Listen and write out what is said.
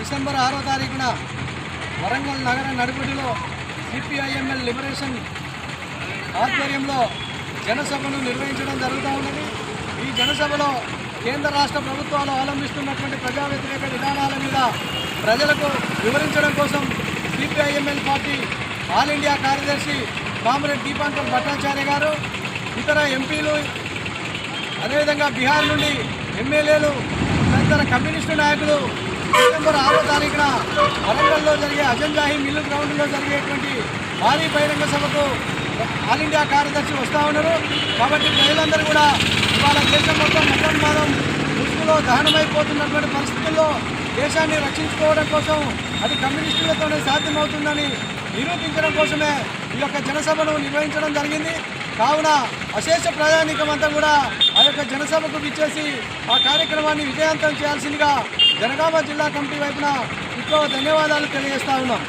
December 6వ తారీఖున వరంగల్ నగర నడిబొడ్డులో సిపిఐఎంఎల్ లిబరేషన్ ఆధ్వర్యంలో జనసభను నిర్వహించడం జరుగుతూ ఉన్నది. ఈ జనసభలో కేంద్ర రాష్ట్ర ప్రభుత్వాలు అవలంబిస్తున్నటువంటి ప్రజా వ్యతిరేక విధానాల మీద ప్రజలకు వివరించడం కోసం సిపిఐఎంఎల్ పార్టీ ఆల్ ఇండియా కార్యదర్శి కామ్రేడ్ దీపాంకర్ భట్టాచార్య గారు, ఇతర ఎంపీలు, అదేవిధంగా బీహార్ నుండి ఎమ్మెల్యేలు, తదితర కమ్యూనిస్టు నాయకులు డిసెంబర్ 6వ తారీఖున వరంగల్లో జరిగే అజంజాహి మిల్లు గ్రౌండ్లో జరిగేటువంటి భారీ బహిరంగ సభకు ఆల్ ఇండియా కార్యదర్శి వస్తూ ఉన్నారు. కాబట్టి ప్రజలందరూ కూడా ఇవాళ దేశం మొత్తం మతోన్మాదం ముసుగులో దహనమైపోతున్నటువంటి పరిస్థితుల్లో దేశాన్ని రక్షించుకోవడం కోసం అది కమ్యూనిస్టులతోనే సాధ్యమవుతుందని నిరూపించడం కోసమే ఈ యొక్క జనసభను నిర్వహించడం జరిగింది. కావున అశేష ప్రజానీకం అంతా కూడా ఆ యొక్క జనసభకు విచ్చేసి ఆ కార్యక్రమాన్ని విజయవంతం చేయాల్సిందిగా జనగామ జిల్లా కమిటీ వైపున ఎక్కువ ధన్యవాదాలు తెలియజేస్తా ఉన్నాం.